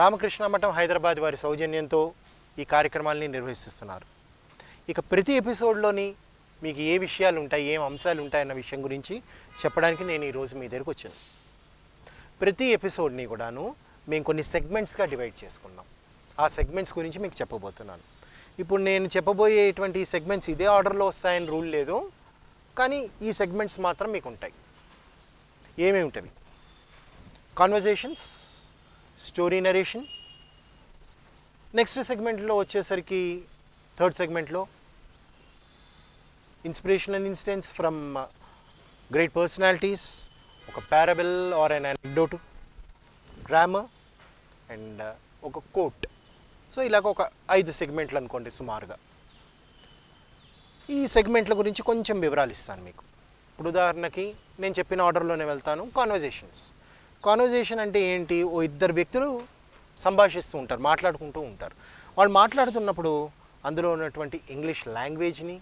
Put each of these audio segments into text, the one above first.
రామకృష్ణ మఠం హైదరాబాద్ వారి సౌజన్యంతో ఈ కార్యక్రమాలని నిర్వహిస్తున్నారు. ఇక ప్రతి ఎపిసోడ్లోని మీకు ఏ విషయాలు ఉంటాయి, ఏం అంశాలు ఉంటాయన్న విషయం గురించి చెప్పడానికి నేను ఈరోజు మీ దగ్గరకు వచ్చాను. ప్రతి ఎపిసోడ్ని కూడాను మేము కొన్ని సెగ్మెంట్స్గా డివైడ్ చేసుకున్నాం. ఆ సెగ్మెంట్స్ గురించి మీకు చెప్పబోతున్నాను. ఇప్పుడు నేను చెప్పబోయేటువంటి ఈ సెగ్మెంట్స్ ఇదే ఆర్డర్లో వస్తాయని రూల్ లేదు, కానీ ఈ సెగ్మెంట్స్ మాత్రం మీకు ఉంటాయి. ఏమేమి ఉంటాయి? Conversations, story narration. నెక్స్ట్ సెగ్మెంట్లో వచ్చేసరికి థర్డ్ సెగ్మెంట్లో inspirational incidents from great personalities, ఒక parable or an anecdote, grammar and ఒక కోట్. సో ఇలాగ ఒక 5 సెగ్మెంట్లు అనుకోండి సుమారుగా. ఈ సెగ్మెంట్ల గురించి కొంచెం వివరాలు ఇస్తాను మీకు. ఇప్పుడు ఉదాహరణకి నేను చెప్పిన ఆర్డర్లోనే వెళ్తాను. కాన్వర్జేషన్ అంటే ఏంటి? ఓ ఇద్దరు వ్యక్తులు సంభాషిస్తూ ఉంటారు, మాట్లాడుకుంటూ ఉంటారు. వాళ్ళు మాట్లాడుతున్నప్పుడు అందులో ఉన్నటువంటి ఇంగ్లీష్ లాంగ్వేజ్ని,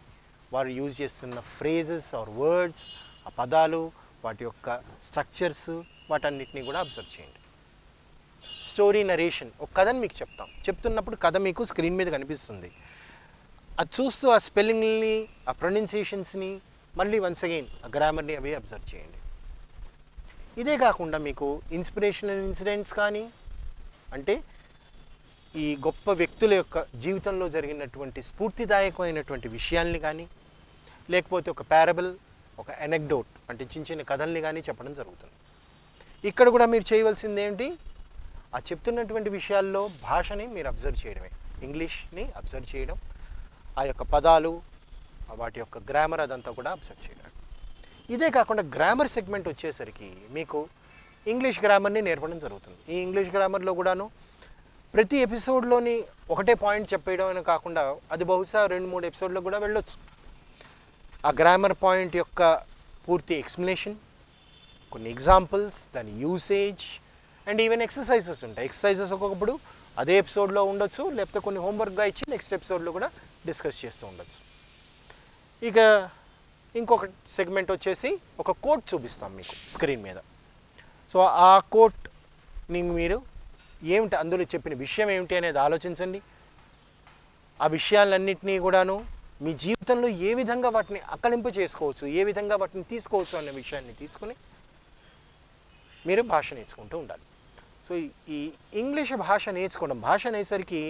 వారు యూజ్ చేస్తున్న ఫ్రేజెస్ ఆర్ వర్డ్స్, ఆ పదాలు, వాటి యొక్క స్ట్రక్చర్స్, వాటన్నిటిని కూడా అబ్జర్వ్ చేయండి. స్టోరీ నరేషన్, ఒక కథని మీకు చెప్తున్నప్పుడు కథ మీకు స్క్రీన్ మీద కనిపిస్తుంది. అది చూస్తూ ఆ స్పెల్లింగ్ని, ఆ ప్రొనౌన్సియేషన్స్ని, మళ్ళీ వన్స్ అగైన్ ఆ గ్రామర్ని అవి అబ్జర్వ్ చేయండి. ఇదే కాకుండా మీకు ఇన్స్పిరేషనల్ ఇన్సిడెంట్స్ కానీ, అంటే ఈ గొప్ప వ్యక్తుల యొక్క జీవితంలో జరిగినటువంటి స్ఫూర్తిదాయకమైనటువంటి విషయాల్ని కానీ, లేకపోతే ఒక ప్యారబుల్, ఒక అనెక్డోట్ అంటే చిన్న చిన్న కథల్ని కానీ చెప్పడం జరుగుతుంది. ఇక్కడ కూడా మీరు చేయవలసింది ఏంటి? ఆ చెప్తున్నటువంటి విషయాల్లో భాషని మీరు అబ్జర్వ్ చేయడమే, ఇంగ్లీష్ని అబ్జర్వ్ చేయడం, ఆ యొక్క పదాలు, వాటి యొక్క గ్రామర్ అదంతా కూడా అబ్జర్వ్ చేయడం. ఇదే కాకుండా గ్రామర్ సెగ్మెంట్ వచ్చేసరికి మీకు ఇంగ్లీష్ గ్రామర్ని నేర్పడం జరుగుతుంది. ఈ ఇంగ్లీష్ గ్రామర్లో కూడాను ప్రతి ఎపిసోడ్లోని ఒకటే పాయింట్ చెప్పేయడం అని కాకుండా అది బహుశా 2-3 ఎపిసోడ్లో కూడా వెళ్ళొచ్చు. ఆ గ్రామర్ పాయింట్ యొక్క పూర్తి ఎక్స్ప్లెనేషన్, కొన్ని ఎగ్జాంపుల్స్, దాని యూసేజ్ అండ్ ఈవెన్ ఎక్సర్సైజెస్ ఉంటాయి. ఎక్సర్సైజెస్ ఒక్కొక్కప్పుడు అదే ఎపిసోడ్లో ఉండొచ్చు, లేకపోతే కొన్ని హోంవర్క్గా ఇచ్చి నెక్స్ట్ ఎపిసోడ్లో కూడా డిస్కస్ చేస్తూ ఉండొచ్చు. ఇక ఇంకొక సెగ్మెంట్ వచ్చేసి ఒక కోట్ చూపిస్తాం మీకు స్క్రీన్ మీద. సో ఆ కోట్ని మీరు ఏమిటి, అందులో చెప్పిన విషయం ఏమిటి అనేది ఆలోచించండి. ఆ విషయాలన్నింటినీ కూడాను మీ జీవితంలో ఏ విధంగా వాటిని అకలింపు చేసుకోవచ్చు, ఏ విధంగా వాటిని తీసుకోవచ్చు అనే విషయాన్ని తీసుకుని మీరు భాష నేర్చుకుంటూ ఉండాలి. సో ఈ ఇంగ్లీష్ భాష నేర్చుకోవడం, భాష అనేసరికి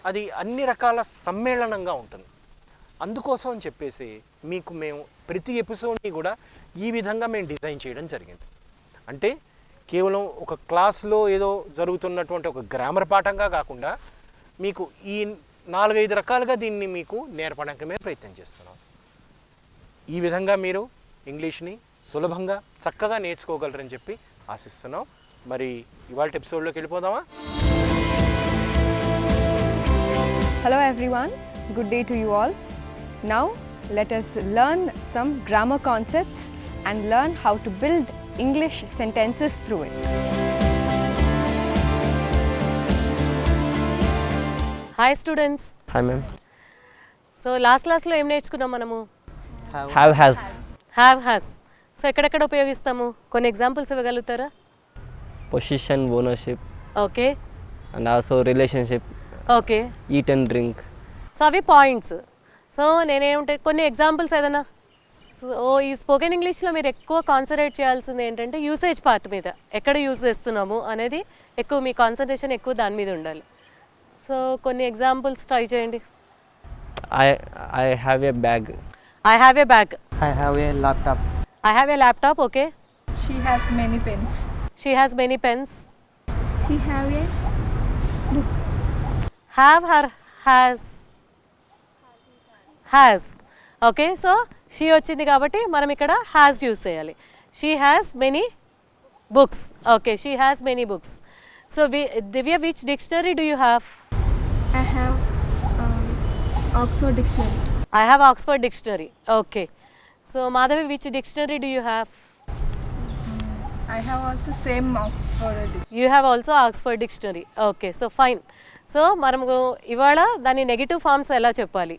అది అన్ని రకాల సమ్మేళనంగా ఉంటుంది. అందుకోసం అని చెప్పేసి మీకు మేము ప్రతి ఎపిసోడ్ని కూడా ఈ విధంగా మేము డిజైన్ చేయడం జరిగింది. అంటే కేవలం ఒక క్లాస్లో ఏదో జరుగుతున్నటువంటి ఒక గ్రామర్ పాఠంగా కాకుండా మీకు ఈ 4-5 రకాలుగా దీన్ని మీకు నేర్పడానికి మేము ప్రయత్నం చేస్తున్నాం. ఈ విధంగా మీరు ఇంగ్లీష్ని సులభంగా చక్కగా నేర్చుకోగలరని చెప్పి ఆశిస్తున్నాం. మరి ఇవాళ ఎపిసోడ్లోకి వెళ్ళిపోదామా? Hello everyone, good day to you all. Now let us learn some grammar concepts and learn how to build English sentences through it. Hi students. Hi ma'am. So last class లో ఏం నేర్చుకున్నాం మనము? Have has. సో ఎక్కడెక్కడ ఉపయోగిస్తాము? కొన్ని examples ఇవ్వగలుగుతారా? Position, ownership. Okay. And also relationship. Okay. Eat and drink. So అవి points. So నేనేమంటే కొన్ని examples ఏదైనా. సో ఈ స్పోకెన్ ఇంగ్లీష్లో మీరు ఎక్కువ కాన్సన్ట్రేట్ చేయాల్సింది ఏంటంటే యూసేజ్ పార్ట్ మీద, ఎక్కడ యూజ్ చేస్తున్నాము అనేది ఎక్కువ, మీ కాన్సన్ట్రేషన్ ఎక్కువ దాని మీద ఉండాలి. సో కొన్ని ఎగ్జాంపుల్స్ ట్రై చేయండి. I have a bag. I have a bag. I have a laptop. I have a laptop. Okay. She has many pens. She has many pens. She have a Have her has. Okay, so she వచ్చింది కాబట్టి మనం ఇక్కడ has use చేయాలి. She has many books. Okay, she has many books. So Divya, which dictionary do you have? I have Oxford Dictionary. I have Oxford Dictionary. Okay. So Madhavi, which dictionary do you have? I have also same Oxford Dictionary. You have also Oxford Dictionary. Okay, so fine. So మనము ఇవాళ దాని negative forms ఎలా చెప్పాలి?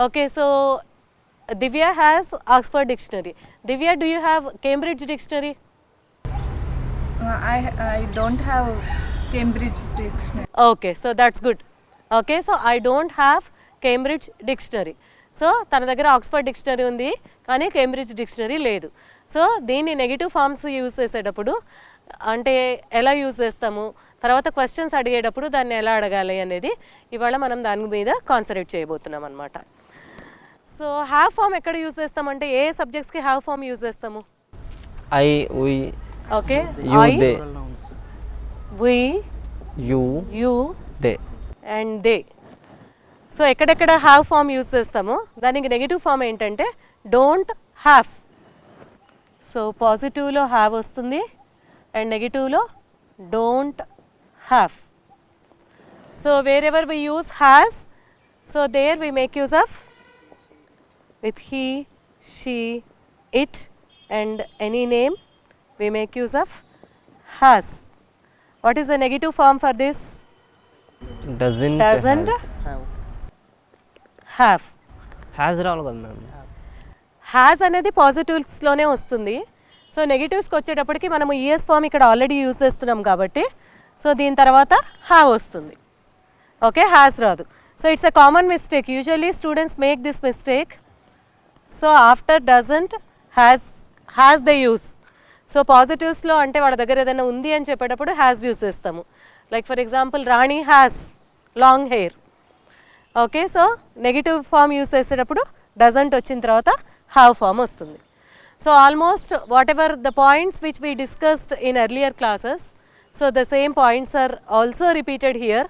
Okay, so Divya has Oxford Dictionary. Divya, do you have Cambridge Dictionary? I don't have Cambridge Dictionary. Okay so that's good okay so I don't have Cambridge dictionary so తన దగ్గర Oxford dictionary ఉంది కానీ Cambridge dictionary లేదు so దీన్ని negative forms use చేసేటప్పుడు అంటే ఎలా use చేస్తాము తర్వాత క్వశ్చన్స్ అడిగేటప్పుడు దాన్ని ఎలా అడగాలి అనేది ఇవాళ మనం దాని మీద కాన్సన్ట్రేట్ చేయబోతున్నాం అనమాట సో హ్యావ్ ఫామ్ ఎక్కడ యూజ్ చేస్తామంటే ఏ సబ్జెక్ట్స్కి హ్యావ్ ఫామ్ యూజ్ చేస్తాము I, we, okay you, I they, we you, you they. And they so ఎక్కడెక్కడ హ్యావ్ ఫామ్ యూజ్ చేస్తామో దానికి నెగిటివ్ ఫామ్ ఏంటంటే డోంట్ హ్యావ్ సో పాజిటివ్లో హ్యావ్ వస్తుంది అండ్ నెగిటివ్లో don't have so wherever we use has so there we make use of with he she it and any name we make use of has what is the negative form for this Doesn't Doesn't have has రావాలి కదా ma'am has అనేది పాజిటివ్స్లోనే వస్తుంది so నెగిటివ్స్కి వచ్చేటప్పటికి మనము es form ఇక్కడ already use చేస్తున్నాం కాబట్టి సో దీని తర్వాత హ్యావ్ వస్తుంది ఓకే హ్యాస్ రాదు so it's a common mistake usually students make this mistake so after doesn't has they use so పాజిటివ్స్లో అంటే వాళ్ళ దగ్గర ఏదైనా ఉంది అని చెప్పేటప్పుడు హ్యాస్ యూస్ చేస్తాము like for example Rani has long hair okay so negative form use చేసేటప్పుడు డజంట్ వచ్చిన తర్వాత హ్యావ్ ఫామ్ వస్తుంది so almost what ever the points which we discussed in earlier classes so the same points are also repeated here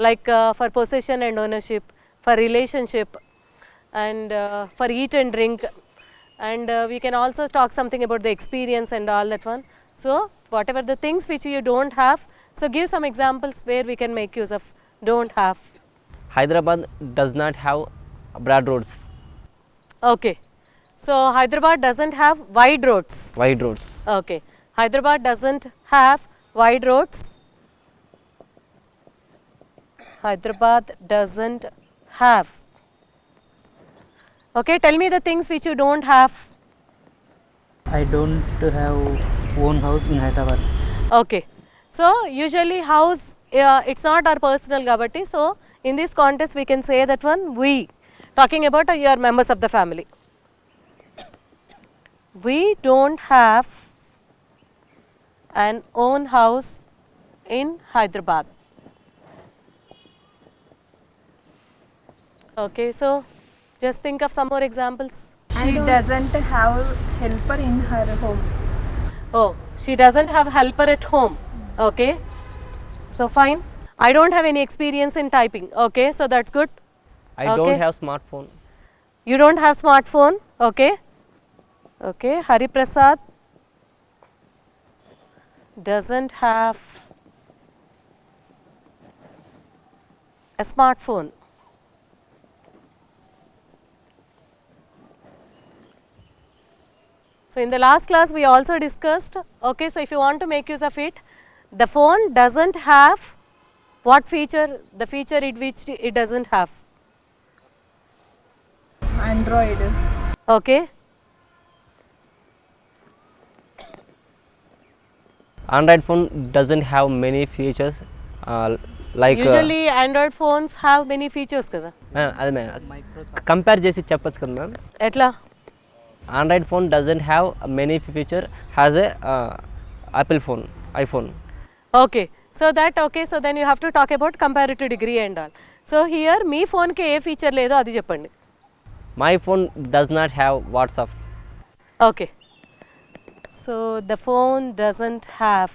like for possession and ownership, for relationship, and for eat and drink, and we can also talk something about the experience and all that one. So whatever the things which you don't have, so give some examples where we can make use of don't have. Hyderabad does not have broad roads, Okay, so Hyderabad doesn't have wide roads. wide roads. Okay, Hyderabad doesn't have wide roads. Hyderabad doesn't have. Okay, tell me the things which you don't have. I don't have own house in Hyderabad. Okay, so usually house, it's not our personal gabati. So in this context we can say that one we, talking about your members of the family. We don't have an own house in Hyderabad. Okay, so just think of some more examples. She doesn't have helper in her home. Oh, she doesn't have helper at home. Okay, so fine. I don't have any experience in typing. Okay, so that's good. I Okay. don't have smartphone. You don't have smartphone. Okay. Okay, Hari Prasad doesn't have a smartphone. So in the last class we also discussed, okay, so if you want to make use of it, the phone doesn't have what feature, the feature it which it doesn't have. Android. Okay, Android phone doesn't have many features, like usually Android phones have many features kada. అది ma'am compare చేసి చెప్పొచ్చు కదా ma'am. Etla? Android phone doesn't have many feature, has a Apple phone, iPhone. Okay, so that okay, so then you have to talk about comparative degree and all. So here me phone కి ఏ feature లేదో అది చెప్పండి. My phone does not have WhatsApp. Okay, so the phone doesn't have.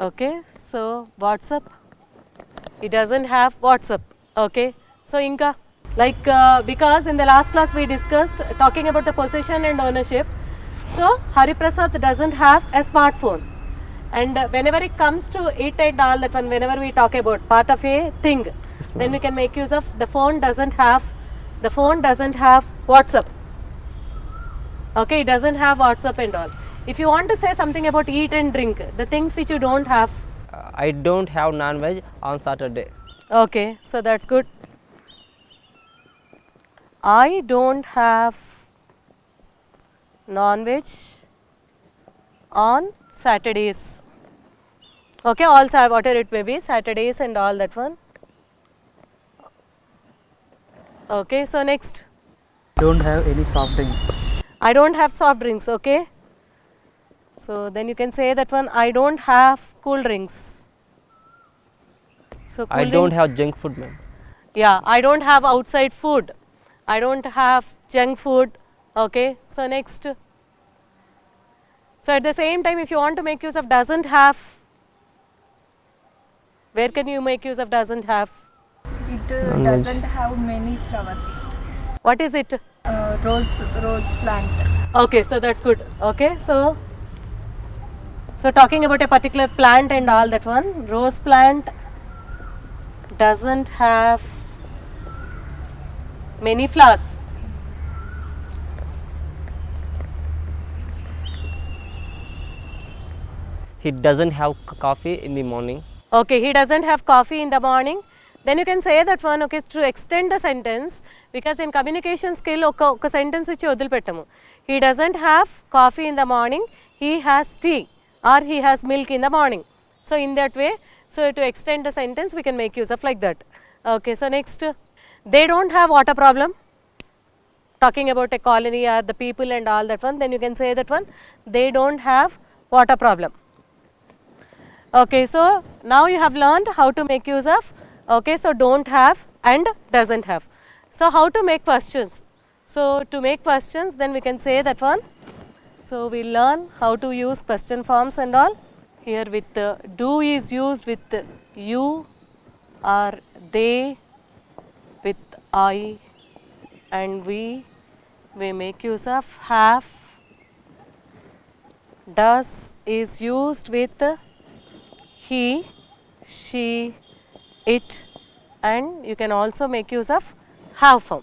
Okay, so WhatsApp, it doesn't have WhatsApp. Okay, so inka like because in the last class we discussed talking about the possession and ownership. So Hari Prasad doesn't have a smartphone, and whenever it comes to it and all that one, whenever we talk about part of a thing, then we can make use of the phone doesn't have WhatsApp. Okay, it doesn't have WhatsApp and all. If you want to say something about eat and drink, the things which you don't have. I don't have non-veg on Saturday. Okay, so that's good. I don't have non-veg on Saturdays. Okay, all whatever it may be, Saturdays and all that one. Okay, so next. Don't have any soft drinks. I don't have soft drinks, okay. So then you can say that one, I don't have cool drinks. So cool I don't drinks- have junk food, ma'am. Yeah, I don't have outside food. I don't have junk food. Okay, so next. So at the same time, if you want to make use of doesn't have, where can you make use of doesn't have? It doesn't have many flowers. What is it? Rose plant. Okay, so that's good. Okay, so talking about a particular plant and all that one, rose plant doesn't have many flowers. He doesn't have coffee in the morning. Okay, he doesn't have coffee in the morning. Then you can say that one, okay, to extend the sentence, because in communication skill oka sentence ichi odilpettamu. He doesn't have coffee in the morning, he has tea or he has milk in the morning. So in that way, so to extend the sentence we can make use of like that. Okay, so next, they don't have water problem. Talking about a colony or the people and all that one, then you can say that one, they don't have water problem. Okay, so now you have learned how to make use of, okay, so don't have and doesn't have. So how to make questions? So to make questions, then we can say that one. So we learn how to use question forms and all. Here with do is used with you or they, with I and we make use of have. Does is used with he, she, it, and you can also make use of have form.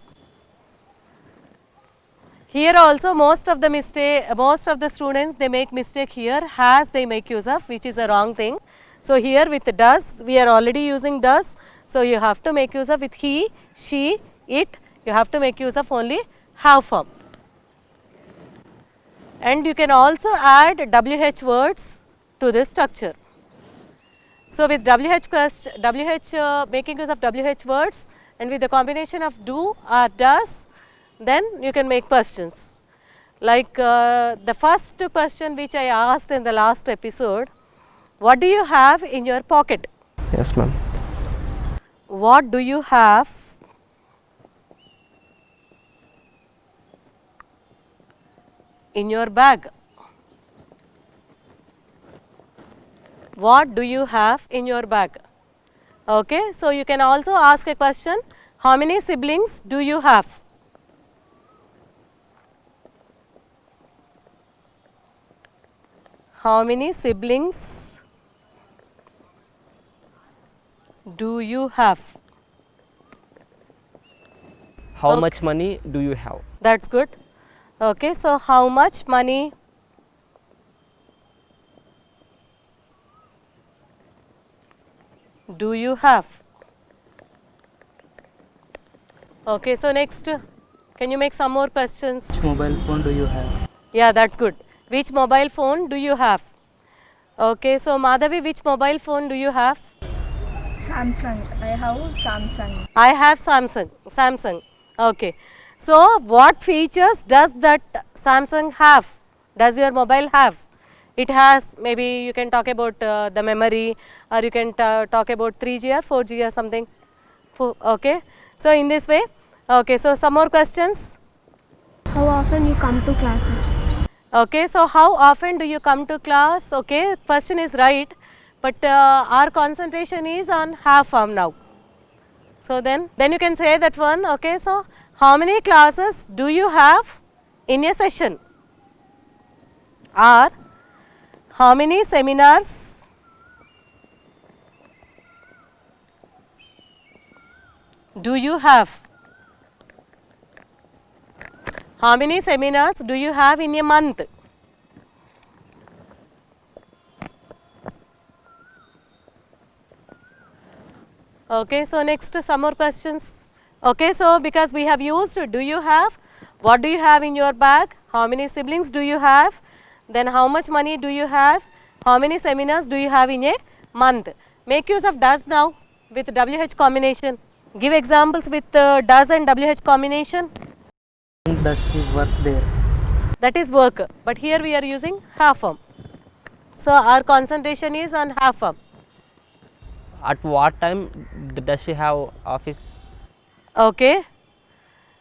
Here also most of the students they make mistake here, has they make use of, which is a wrong thing. So here with does, we are already using does, so you have to make use of with he, she, it, you have to make use of only have form. And you can also add WH words to this structure. So with making use of WH words and with the combination of do or does, then you can make questions. Like the first question which I asked in the last episode, what do you have in your pocket? Yes, ma'am. What do you have in your bag? What do you have in your bag? Okay, so you can also ask a question, how many siblings do you have? How many siblings do you have? How Okay. much money do you have? That's good. Okay, so how much money do you have? Okay, so next, can you make some more questions? Which mobile phone do you have? Yeah, that's good. Which mobile phone do you have? Okay, so Madhavi, which mobile phone do you have? Samsung. I have Samsung. I have Samsung. Okay. So what features does that Samsung have? Does your mobile have? It has, maybe you can talk about the memory, or you can talk about 3G or 4G or something. Okay. So in this way, okay, so some more questions. How often you come to classes? Okay, so how often do you come to class? Okay, question is right, but our concentration is on have form now. So then you can say that one. Okay, so how many classes do you have in a session? Or how many seminars do you have? How many seminars do you have in a month? Okay, so next some more questions. Okay, so because we have used do you have, what do you have in your bag, how many siblings do you have, Then how much money do you have? How many seminars do you have in a month? Make use of does now with WH combination. Give examples with does and WH combination. Does she work there? That is work, but here we are using have form. So our concentration is on have form. At what time does she have office? Okay.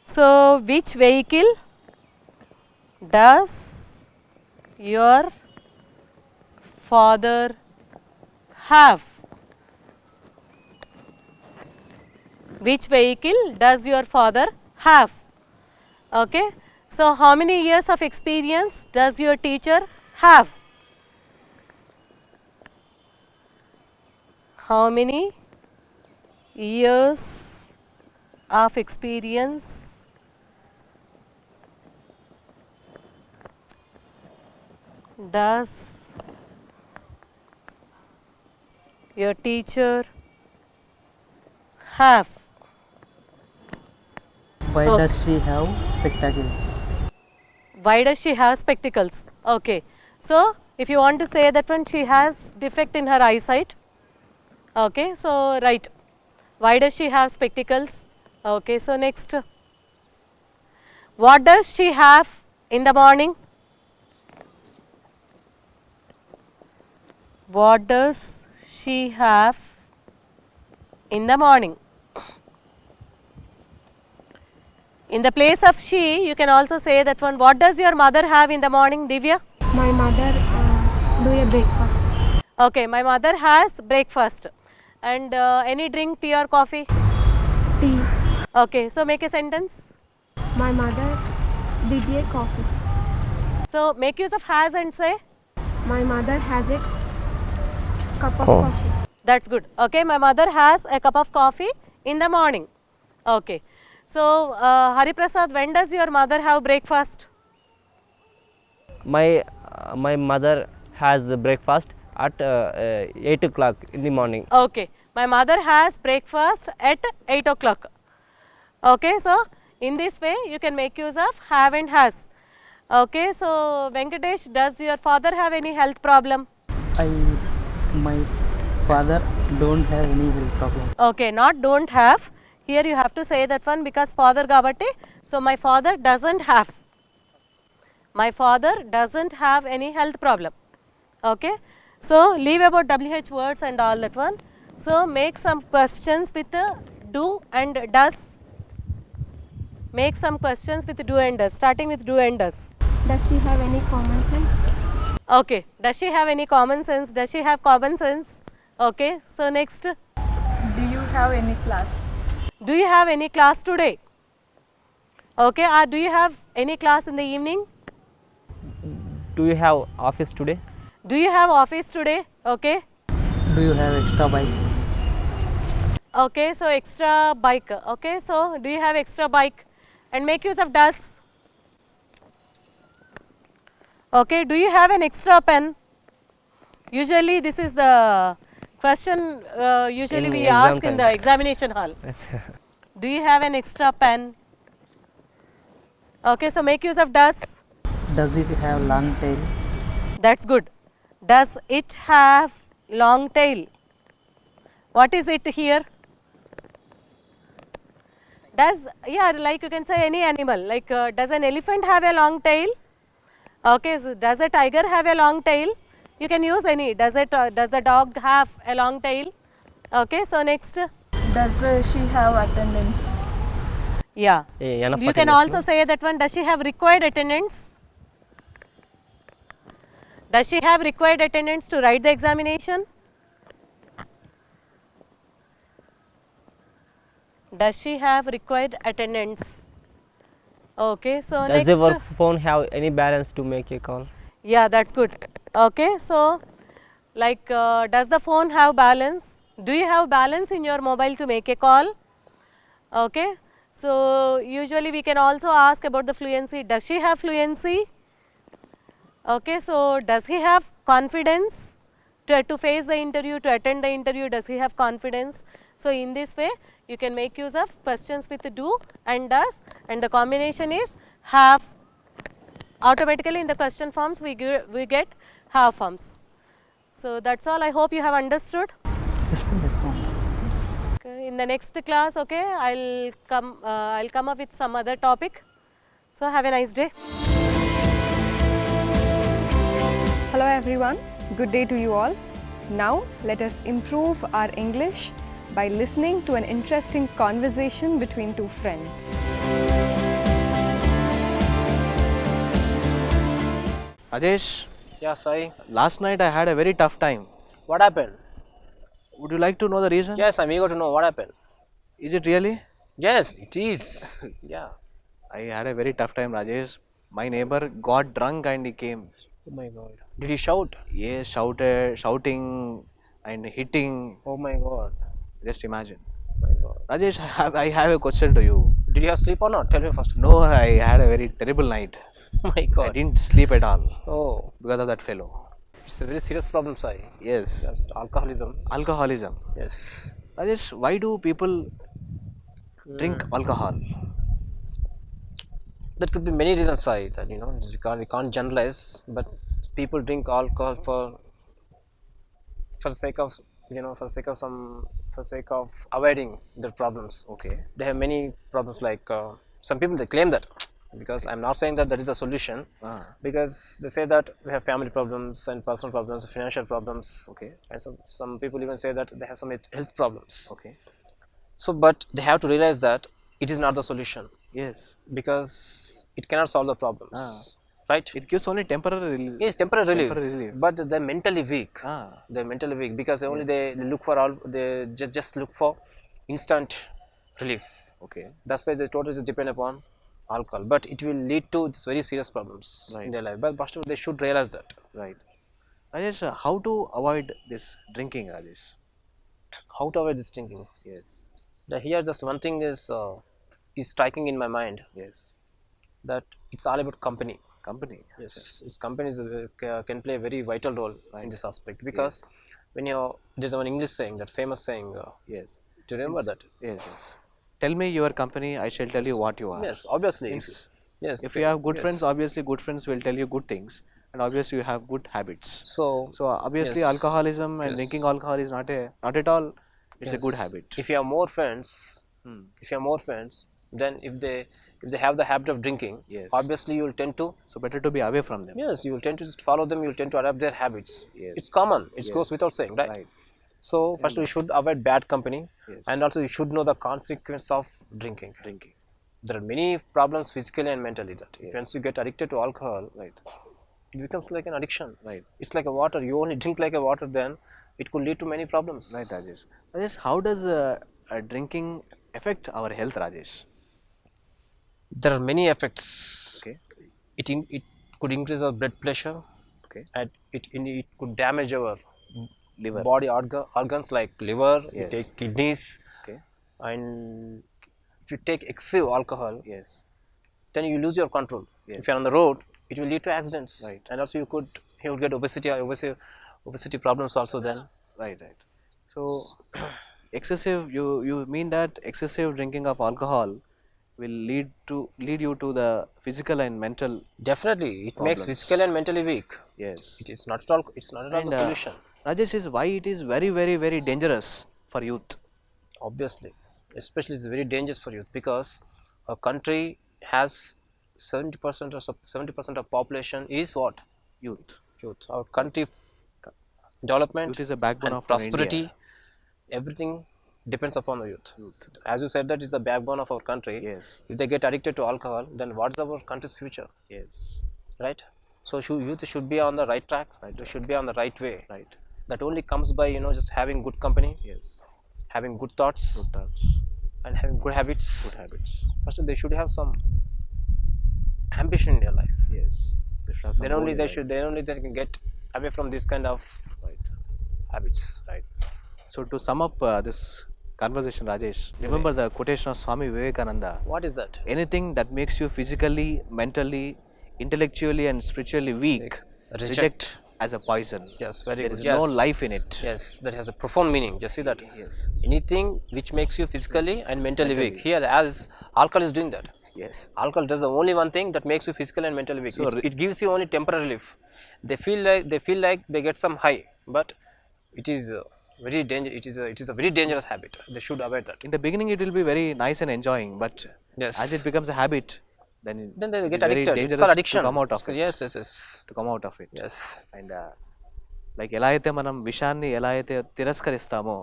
So which vehicle does your father have? Which vehicle does your father have? Okay. So how many years of experience does your teacher have? How many years of experience does your teacher have? Why Oh. does she have spectacles? Why does she have spectacles? Okay. So if you want to say that one, she has defect in her eyesight. Okay. So right. Why does she have spectacles? Okay. So next. What does she have in the morning? What does she have in the morning? In the place of she, you can also say that one. What does your mother have in the morning, Divya? My mother do a breakfast. Okay, my mother has breakfast. And any drink, tea or coffee? Tea. Okay, so make a sentence. My mother did a coffee. So make use of has and say. My mother has a cup of Oh. coffee. That's good. Okay, my mother has a cup of coffee in the morning. Okay. So, Hari Prasad, when does your mother have breakfast? My mother has the breakfast at 8 o'clock in the morning. Okay, my mother has breakfast at 8 o'clock. Okay, so in this way you can make use of have and has. Okay, so Venkatesh, does your father have any health problem? My father don't have any health problem. Okay, not don't have. Here you have to say that one because father gabatti. So my father doesn't have. My father doesn't have any health problem. Okay. So leave about WH words and all that one. So make some questions with do and does. Make some questions with do and does. Starting with do and does. Does she have any common sense? Okay. Does she have any common sense? Does she have common sense? Okay. So next. Do you have any class? Do you have any class today? Okay, or do you have any class in the evening? Do you have office today? Do you have office today? Okay. Do you have extra bike? Okay, so extra bike. Okay, so do you have extra bike? And make use of does. Okay, do you have an extra pen? Usually this is the question usually In we exam ask in time. the examination hall. Do you have an extra pen? Okay, so make use of does. Does it have long tail? That's good. Does it have long tail? What is it here? Does, yeah, like you can say any animal, like does an elephant have a long tail? Okay, so does a tiger have a long tail? You can use any. Does the dog have a long tail? Okay, so next. Does she have attendance? Yeah. Enough You can attendance, also say that one. Does she have required attendance? Does she have required attendance to write the examination? Does she have required attendance? Okay, so Does next. your phone have any balance to make a call? Yeah, that's good. Okay, so like does the phone have balance? Do you have balance in your mobile to make a call? Okay, so usually we can also ask about the fluency. Does she have fluency? Okay, so does he have confidence to face the interview, to attend the interview? Does he have confidence? So in this way you can make use of questions with do and does, and the combination is have automatically in the question forms we get have forms. So that's all. I hope you have understood. Yes, ma'am. Okay, in the next class, okay, I'll come up with some other topic. So have a nice day. Hello everyone, good day to you all. Now let us improve our English by listening to an interesting conversation between two friends. Rajesh, Yeah, Sai. last night I had a very tough time. What happened? Would you like to know the reason? Yes, I'm eager to know what happened. Is it really? Yes, it is. Yeah. I had a very tough time, Rajesh. My neighbor got drunk and he came. Oh my God. Did he shout? Yes, shouting and hitting. Oh my God. Just imagine. My God. Rajesh, I have a question to you. Did you have sleep or not? Tell me first. No, I had a very terrible night. Oh my I God. didn't sleep at all Oh, because of that fellow. it's a very serious problem, Sai. Yes. Just alcoholism. Alcoholism. Yes. Rajesh, why do people drink alcohol? There could be many reasons, Sai. That we can't generalize, but people drink alcohol for the sake of for the sake of avoiding their problems. Okay. They have many problems. Like some people, they claim that, because I'm not saying that is the solution. Because they say that we have family problems and personal problems, financial problems. Okay. And some people even say that they have some health problems. Okay. So, but they have to realize that it is not the solution, Yes. because it cannot solve the problems. Right? It gives only temporary relief. Yes, temporary relief. Temporary relief. But they're mentally weak. Ah. They're mentally weak because they look for they just look for instant relief. Okay. That's why they totally depend upon alcohol. But it will lead to these very serious problems in their life. But they should realize that. Right. Rajesh, how to avoid this drinking, Rajesh? How to avoid this drinking? Yes. Here, just one thing is striking in my mind, Yes. that it's all about company. Company. Yes, companies can play a very vital role in this aspect, because when there's one English saying, that famous saying. Yes. Do you remember that? Yes. Yes. Tell me your company, I shall tell you what you are. Yes, obviously. Yes. If you have good friends, obviously good friends will tell you good things, and obviously you have good habits. So obviously yes. alcoholism and Yes. drinking alcohol is not at all. It's a good yes, habit. if you have more friends, then if they have the habit of drinking, Yes. obviously you will tend to. So better to be away from them. Yes, you will tend to just follow them. You will tend to adapt their habits. Yes. It's common. It goes without saying, right? Right. So first we should avoid bad company. Yes. And also you should know the consequence of drinking. Drinking. There are many problems physically and mentally, that once you get addicted to alcohol, Right. it becomes like an addiction. Right. It's like a water. You only drink like a water, then it could lead to many problems. Right, Rajesh. Rajesh, how does drinking affect our health, Rajesh? There are many effects. Okay. It could increase our blood pressure. Okay. And it could damage our Liver. body organs like liver. You Yes. take kidneys. Okay. And if you take excessive alcohol, Yes. then you lose your control. Yes. If you're on the road, it will lead to accidents. Right. And also you will get obesity problems also then. Right. Right. So excessive. You mean that excessive drinking of alcohol will lead you to the physical and mental. Definitely, it makes Problems. physical and mentally weak. Yes. It is not at all. It's not at all And, the solution. Rajesh, is why it is very, very, very dangerous for youth. Obviously, especially it's very dangerous for youth, because a country has 70% of population is what? Youth. Youth. Our country development Youth is a backbone and of prosperity, India. everything depends upon the youth. As you said, that is the backbone of our country. Yes. If they get addicted to alcohol, then what's our country's future? Yes. Right? So youth should be on the right track. They should be on the right way. Right. That only comes by just having good company, Yes. having good thoughts, Good thoughts. and having good habits. Good habits. First, they should have some ambition in their life. Yes. They should have some Then goal only in they life. should. Then only they can get away from this kind of Right. habits. Right. So to sum up this conversation, Rajesh, remember the quotation of Swami Vivekananda. What is that? Anything that makes you physically, mentally, intellectually and spiritually weak, Reject. as a poison. Yes, very There good. is Yes. no life in it. Yes, that has a profound meaning. Just see that. Yes. Anything which makes you physically and mentally weak. Here, as alcohol is doing that. Yes. Alcohol does the only one thing that makes you physically and mentally weak. So It gives you only temporary relief. They feel like they get some high, but it is very dangerous. It is a very dangerous habit. They should avoid that. In the beginning, it will be very nice and enjoying, but Yes. as it becomes a habit, then They it get is very addicted. It's dangerous called addiction. to come out of it. Yes, yes, yes. To come out of it. Yes. And like ఎలా అయితే మనం విషాన్ని ఎలా అయితే తిరస్కరిస్తామో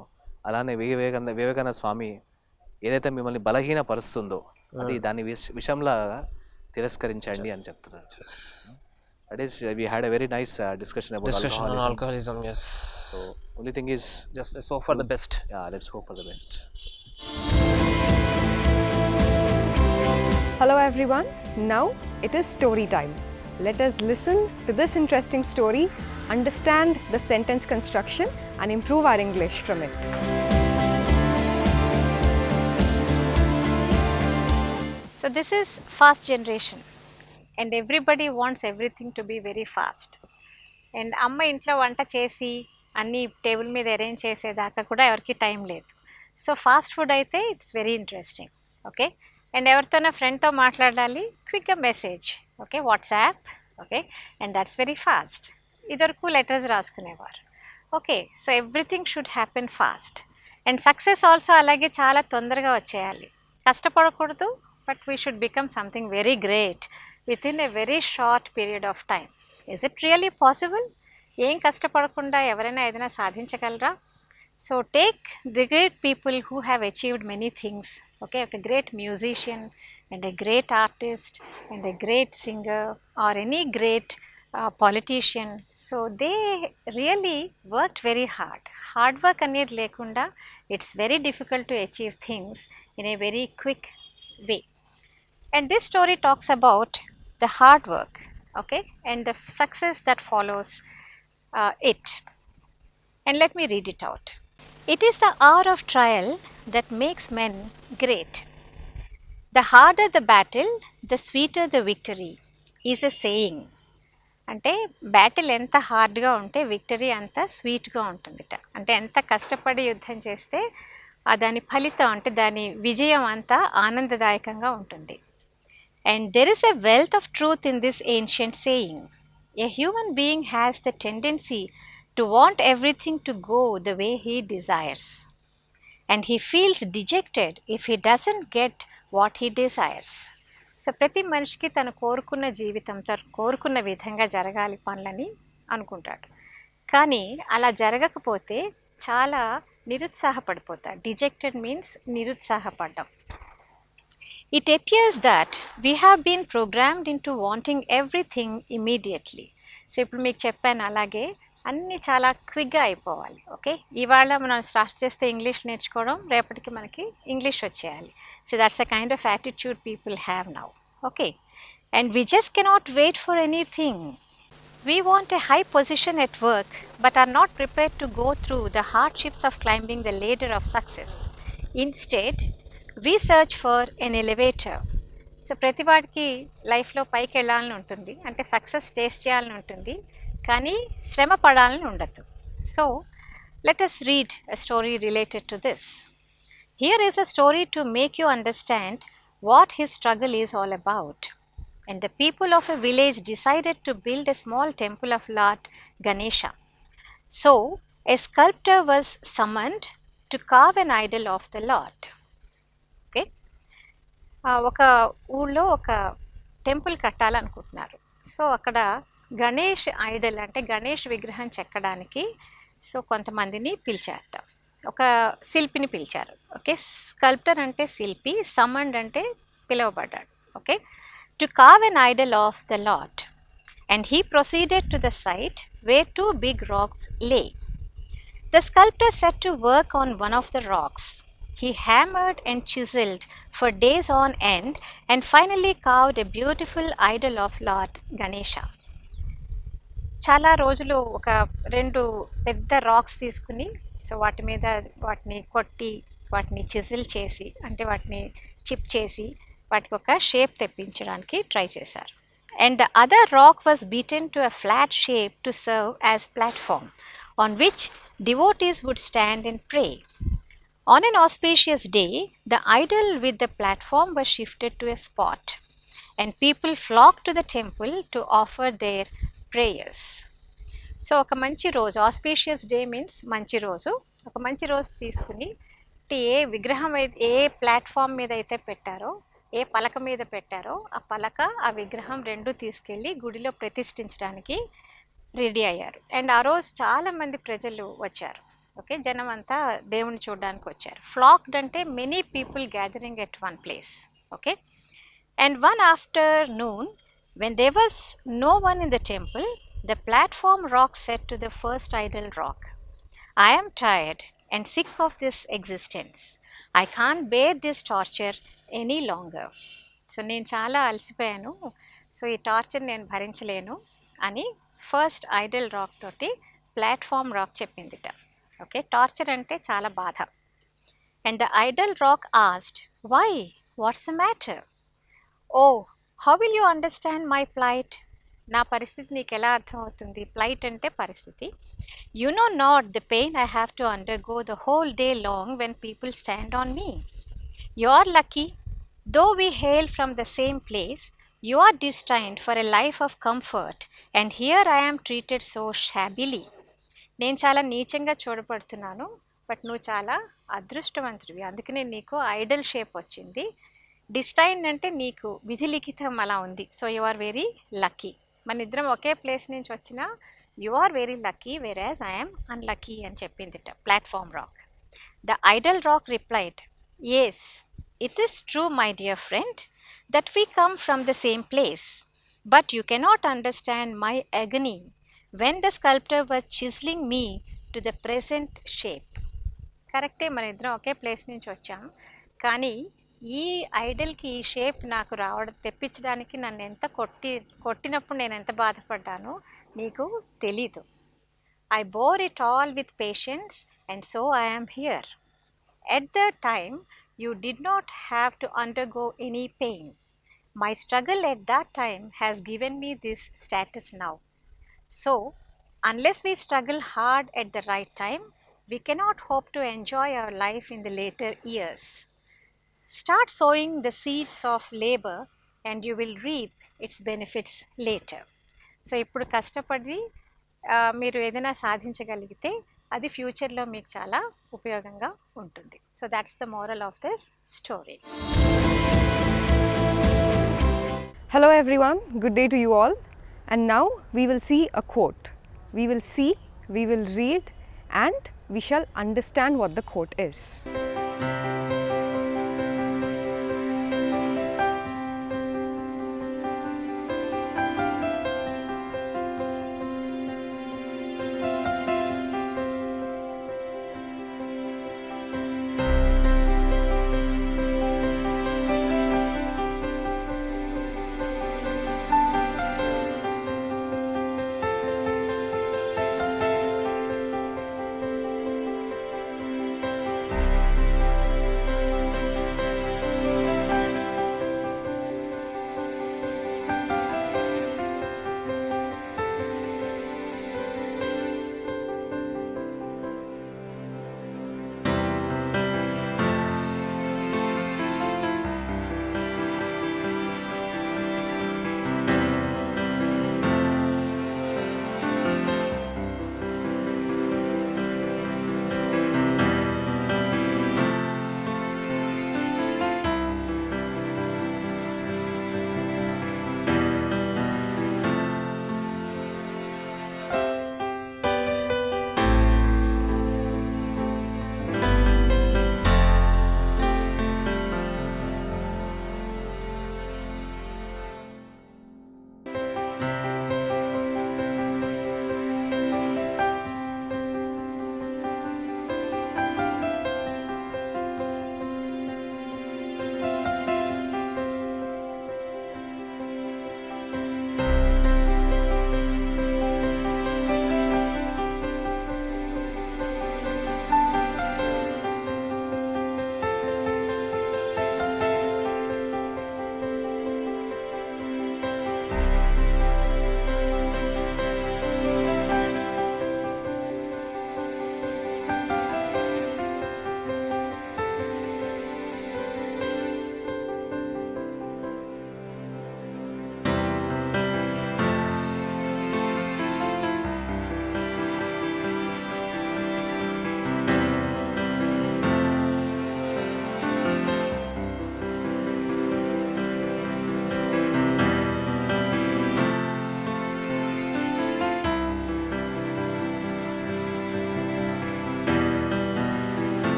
అలానే వివేకానంద స్వామి ఏదైతే మిమ్మల్ని బలహీనపరుస్తుందో అది దాన్ని విషంలా తిరస్కరించండి అని చెప్తున్నారు. That is we had a very nice discussion about Discussion on alcoholism. Yes. So only thing is Just let's hope for the best. Let's hope for the best. Hello everyone, now it is story time. Let us listen to this interesting story, understand the sentence construction and improve our English from it. So this is fast generation and everybody wants everything to be very fast. And అమ్మ ఇంట్లో వంట చేసి అన్ని table మీద arrange చేసేదాకా కూడా ఎవరికి time లేదు. సో ఫాస్ట్ ఫుడ్ అయితే it's very interesting. Okay, and ఎవరితోనో ఫ్రెండ్తో మాట్లాడాలి, క్విక్గా message, okay, WhatsApp, okay, and that's very fast. ఇదివరకు లెటర్స్ రాసుకునేవారు. Okay, so everything should happen fast. And success also అలాగే చాలా తొందరగా వచ్చేయాలి. కష్టపడకూడదు, but we should become something very great with in a very short period of time. Is it really possible? ఏం కష్టపడకుండా ఎవరైనా ఏదైనా సాధించగలరా? So take the great people who have achieved many things. Okay, ఒక great musician and a great artist and a great singer or any great politician. So they really worked very hard. Hard work అనేది లేకుండా it's very difficult to achieve things in a very quick way. And this story talks about the hard work, okay, and the success that follows it. And let me read it out. It is the hour of trial that makes men great. The harder the battle, the sweeter the victory is a saying. అంటే battle ఎంత హార్డ్గా ఉంటే victory అంత స్వీట్గా ఉంటుందిట. అంటే ఎంత కష్టపడి యుద్ధం చేస్తే దాని ఫలితం అంటే దాని విజయం అంతా ఆనందదాయకంగా ఉంటుంది. And there is a wealth of truth in this ancient saying. A human being has the tendency to want everything to go the way he desires and he feels dejected if he doesn't get what he desires. So ప్రతి మనిషికి తను కోరుకున్న జీవితం, తను కోరుకున్న విధంగా జరగాలి పనులని అనుకుంటాడు. కానీ అలా జరగకపోతే చాలా నిరుత్సాహపడిపోతాడు. డిజెక్టెడ్ మీన్స్ నిరుత్సాహపడ్డం. It appears that we have been programmed into wanting everything immediately. So ఇప్పుడు మీకు చెప్పాను అలాగే అన్నీ చాలా క్విక్గా అయిపోవాలి. ఓకే, ఇవాళ మనం స్టార్ట్ చేస్తే ఇంగ్లీష్ నేర్చుకోవడం, రేపటికి మనకి ఇంగ్లీష్ వచ్చేయాలి. So that's a kind of attitude people have now. Okay, and we just cannot wait for anything. We want a high position at work but are not prepared to go through the hardships of climbing the ladder of success. Instead we search for an elevator. So ప్రతివాడికి లైఫ్లో పైకి వెళ్ళాలని ఉంటుంది, అంటే success taste చేయాలని ఉంటుంది, కానీ శ్రమ పడాలని ఉండదు. So let us read a story related to this. Here is a story to make you understand what his struggle is all about. And the people of a village decided to build a small temple of Lord Ganesha. So a sculptor was summoned to carve an idol of the Lord. Okay, ఒక ఊళ్ళో ఒక temple కట్టాలనుకుంటున్నారు. So అక్కడ Ganesh Idol అంటే గణేష్ విగ్రహం చెక్కడానికి so కొంతమందిని పిలిచారట. ఒక శిల్పిని పిలిచారు. Okay, sculptor అంటే శిల్పి, సమండ్ అంటే పిలువబడ్డాడు. Okay, to carve an idol of the lord and he proceeded to the site where 2 big rocks lay. The sculptor set to work on one of the rocks. He hammered and chiseled for days on end and finally carved a beautiful idol of Lord Ganesha. చాలా రోజులు ఒక 2 పెద్ద racks తీసుకుని so వాటి మీద వాటిని కొట్టి వాటిని చిజిల్ చేసి అంటే వాటిని చిప్ చేసి వాటికి ఒక షేప్ తెప్పించడానికి ట్రై చేశారు. and the other rock was beaten to a flat shape to serve as platform on which devotees would stand and pray. On an auspicious day, the idol with the platform was shifted to a spot, and people flocked to the temple to offer their prayers. So ఒక మంచి రోజు, auspicious day means మంచి రోజు, ఒక మంచి రోజు తీసుకుని ఏ విగ్రహం అయితే ఏ ప్లాట్ఫామ్ మీద అయితే పెట్టారో, ఏ పలక మీద పెట్టారో ఆ పలక ఆ విగ్రహం రెండు తీసుకెళ్ళి గుడిలో ప్రతిష్ఠించడానికి రెడీ అయ్యారు. అండ్ ఆ రోజు చాలామంది ప్రజలు వచ్చారు. ఓకే, జనం అంతా దేవుని చూడడానికి వచ్చారు. ఫ్లాక్డ్ అంటే many people gathering at one place. Okay, and one afternoon when there was no one in the temple, the platform rock said to the first idol rock, I am tired and sick of this existence. I can't bear this torture any longer. So నేను చాలా అలసిపోయాను, so ఈ torture నేను భరించలేను అని first idol rock తోటి platform rock చెప్పిందిట. Okay, torture అంటే చాలా బాధ. And the idol rock asked, why, what's the matter? Oh, how will you understand my plight? నా పరిస్థితి నీకు ఎలా అర్థమవుతుంది? ప్లైట్ అంటే పరిస్థితి. You know not the pain I have to undergo the whole day long when people stand on me. You are lucky, though we hail from the same place, you are destined for a life of comfort and here I am treated so shabbily. నేను చాలా నీచంగా చూడబడుతున్నాను, but నువ్వు చాలా అదృష్టవంతుడివి, అందుకనే నీకు Idol shape వచ్చింది. Destined అంటే నీకు విధి లిఖితం అలా ఉంది. So you are very lucky. మన ఇద్దరం ఒకే ప్లేస్ నుంచి వచ్చినా you are very lucky, whereas I'm unlucky అని చెప్పిందిట platform rock. The idol rock replied, yes, it is true my dear friend that we come from the same place, but you cannot understand my agony when the sculptor was chiseling me to the present shape. కరెక్టే, మన ఇద్దరం ఒకే place నుంచి వచ్చాం, కానీ ఈ ఐడల్కి ఈ shape నాకు తెప్పించడానికి నన్ను ఎంత కొట్టినప్పుడు నేను ఎంత బాధపడ్డానో నీకు తెలీదు. I bore it all with patience and so I am here. At the time you did not have to undergo any pain. My struggle at that time has given me this status now. So unless we struggle hard at the right time, we cannot hope to enjoy our life in the later years. Start sowing the seeds of labor and you will reap its benefits later. So ఇప్పుడు కష్టపడి మీరు ఏదైనా సాధించగలిగితే అది ఫ్యూచర్లో మీకు చాలా ఉపయోగంగా ఉంటుంది. So that's the moral of this story. Hello everyone, good day to you all. And now we will see a quote. We will see, we will read, and we shall understand what the quote is.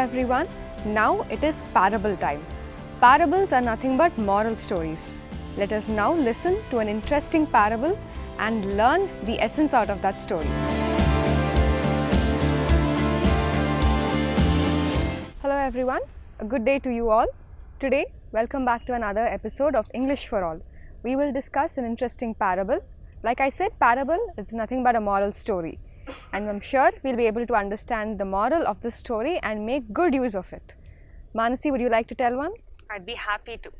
everyone. Now it is parable time. Parables are nothing but moral stories. Let us now listen to an interesting parable and learn the essence out of that story. Hello everyone, a good day to you all. Today, welcome back to another episode of English for All. We will discuss an interesting parable. Like I said, parable is nothing but a moral story. And I'm sure we'll be able to understand the moral of the story and make good use of it. Manasi, would you like to tell one? I'd be happy to.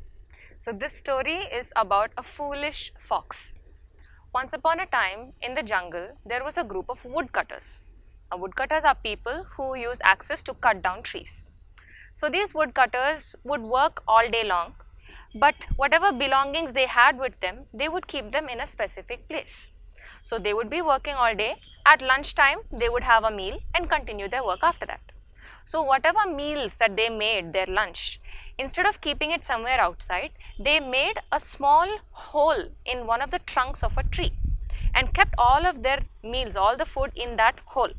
So this story is about a foolish fox. Once upon a time in the jungle, there was a group of woodcutters. Woodcutters are people who use axes to cut down trees. So these woodcutters would work all day long, but whatever belongings they had with them, they would keep them in a specific place. So they would be working all day. At lunchtime, they would have a meal and continue their work after that. So whatever meals that they made, their lunch, instead of keeping it somewhere outside, they made a small hole in one of the trunks of a tree and kept all of their meals, all the food in that hole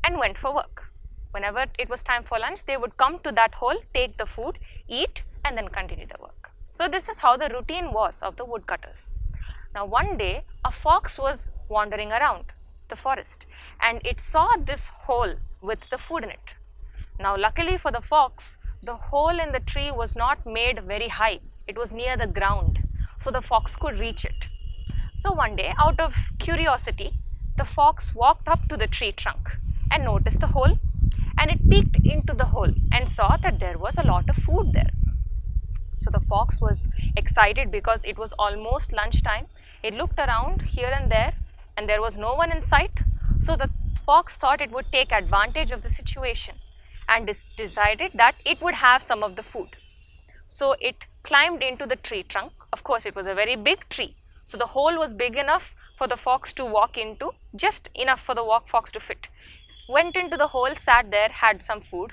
and went for work. Whenever it was time for lunch, they would come to that hole, take the food, eat and then continue their work. So this is how the routine was of the woodcutters. Now one day, a fox was wandering around the forest and it saw this hole with the food in it. Now luckily for the fox, the hole in the tree was not made very high. It was near the ground, so the fox could reach it. So one day, out of curiosity, the fox walked up to the tree trunk and noticed the hole, and it peeked into the hole and saw that there was a lot of food there. So the fox was excited because it was almost lunchtime. It looked around here and there was no one in sight. So the fox thought it would take advantage of the situation and decided that it would have some of the food. So it climbed into the tree trunk. Of course, it was a very big tree. So the hole was big enough for the fox to walk into, just enough for the fox to fit. Went into the hole, sat there, had some food,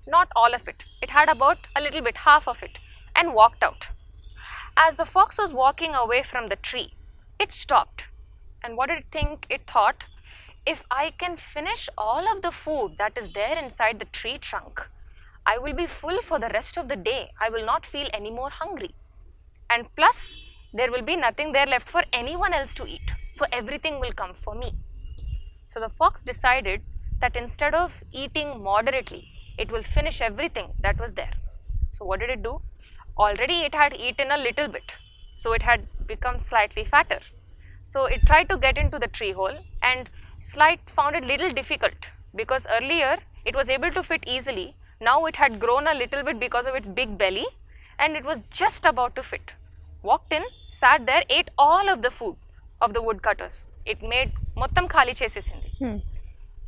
not all of it. It had about a little bit, half of it, and walked out. As the fox was walking away from the tree, it stopped. And what did it think? It thought, if I can finish all of the food that is there inside the tree trunk, I will be full for the rest of the day. I will not feel any more hungry. And plus, there will be nothing there left for anyone else to eat. So everything will come for me. So the fox decided that instead of eating moderately, it will finish everything that was there. So what did it do? Already it had eaten a little bit. So it had become slightly fatter. So it tried to get into the tree hole and found it little difficult because earlier it was able to fit easily. Now it had grown a little bit because of its big belly and it was just about to fit. Walked in, sat there, ate all of the food of the woodcutters. It made mottam khali chesesindi.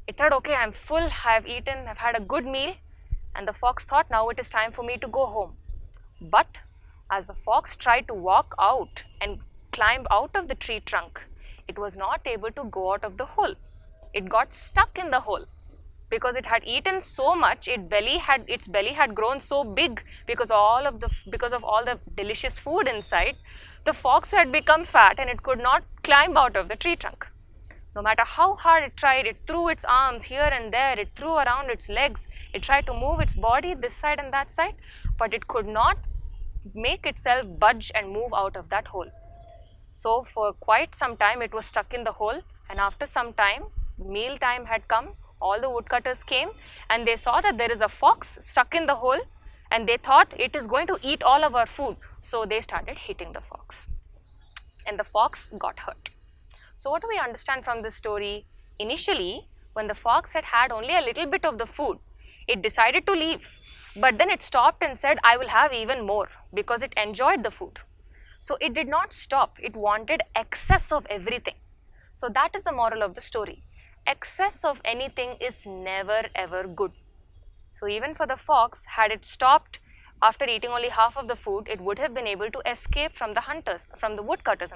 It thought, okay, I'm full, I've eaten, I've had a good meal. And the fox thought, now it is time for me to go home. But as the fox tried to walk out and climb out of the tree trunk, it was not able to go out of the hole. It got stuck in the hole because it had eaten so much. Its belly had grown so big because of all the delicious food inside. The fox had become fat and it could not climb out of the tree trunk. No matter how hard it tried, it threw its arms here and there, it threw around its legs, it tried to move its body this side and that side, but it could not make itself budge and move out of that hole. So for quite some time it was stuck in the hole, and after some time, meal time had come, all the woodcutters came and they saw that there is a fox stuck in the hole and they thought it is going to eat all of our food. So they started hitting the fox and the fox got hurt. So what do we understand from this story? Initially, when the fox had had only a little bit of the food, it decided to leave. But then it stopped and said, I will have even more because it enjoyed the food. So it did not stop. It wanted excess of everything. So that is the moral of the story. Excess of anything is never ever good. So even for the fox, had it stopped after eating only half of the food, it would have been able to escape from the woodcutters,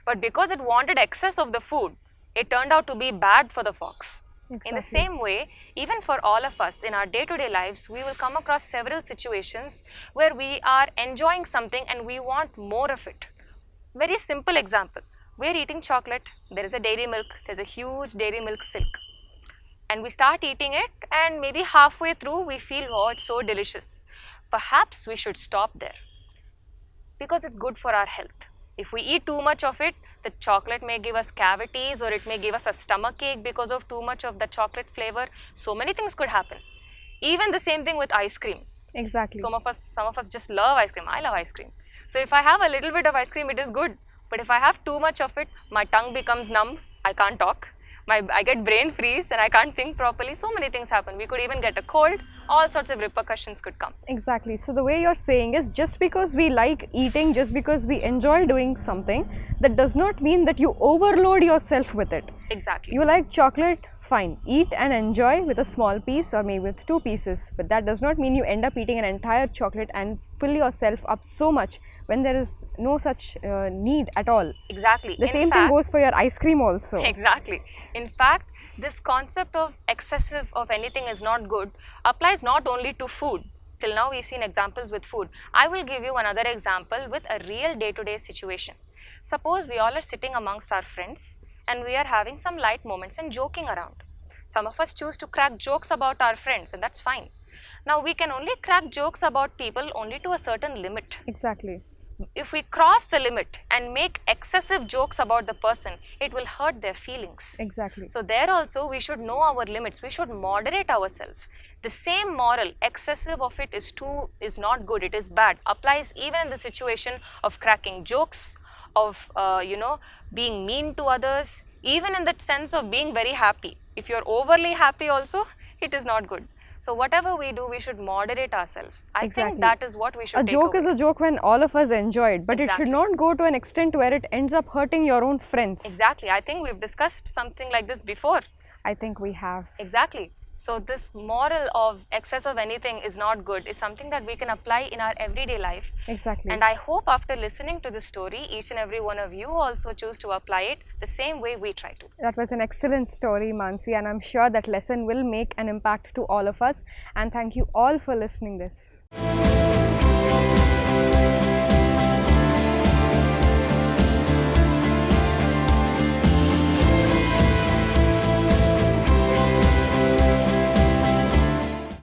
But because it wanted excess of the food, it turned out to be bad for the fox. Exactly. In the same way, even for all of us in our day-to-day lives, we will come across several situations where we are enjoying something and we want more of it. Very simple example. We are eating chocolate, there is a dairy milk, there is a huge dairy milk silk. and we start eating it, and maybe halfway through we feel, oh, it's so delicious. Perhaps we should stop there because it's good for our health. If we eat too much of it, the chocolate may give us cavities, or it may give us a stomach ache because of too much of the chocolate flavor. So many things could happen. Even the same thing with ice cream. Exactly. Some of us just love ice cream. I love ice cream. So if I have a little bit of ice cream, it is good. But if I have too much of it, my tongue becomes numb. I can't talk. I get brain freeze and I can't think properly. So many things happen. We could even get a cold. All sorts of repercussions could come. Exactly. So the way you're saying is, just because we like eating, just because we enjoy doing something, that does not mean that you overload yourself with it. Exactly. You like chocolate, fine. Eat and enjoy with a small piece or maybe with 2 pieces. But that does not mean you end up eating an entire chocolate and fill yourself up so much when there is no such need at all. Exactly. The same thing goes for your ice cream also. Exactly. In fact, this concept of excessive of anything is not good applies not only to food. Till now we've seen examples with food. I will give you another example with a real day-to-day situation. Suppose we all are sitting amongst our friends and we are having some light moments and joking around. Some of us choose to crack jokes about our friends, and that's fine. Now we can only crack jokes about people only to a certain limit. Exactly. If we cross the limit and make excessive jokes about the person, it will hurt their feelings. Exactly. So there also we should know our limits. We should moderate ourselves. The same moral, excessive of it is not good, it is bad, applies even in the situation of cracking jokes, of being mean to others, even in the sense of being very happy. If you're overly happy also, it is not good. So whatever we do, we should moderate ourselves. I think that is what we should take A joke away. is a joke when all of us enjoy it, but it should not go to an extent where it ends up hurting your own friends. Exactly. I think we've discussed something like this before. I think we have. Exactly. So this moral of excess of anything is not good is something that we can apply in our everyday life. Exactly. And I hope after listening to this story, each and every one of you also choose to apply it the same way we try to. That was an excellent story, Mansi, and I'm sure that lesson will make an impact to all of us. And thank you all for listening this.